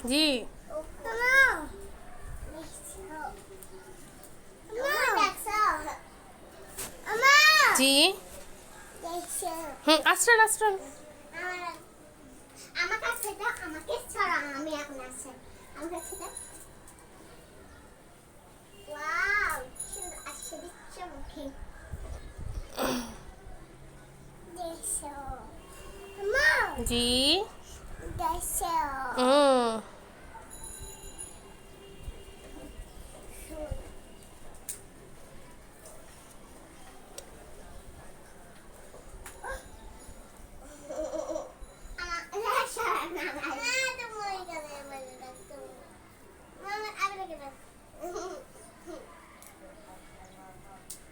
জি জি আশ্রয় আশ্রয় আমার কাছে দাও, আমাকে ছড়া, আমি এখন আসছি আমার কাছে দাও। ওয়াও, সুন্দর আসছে দিচ্ছে মুখে। দেখো মা, জি দেখো হুম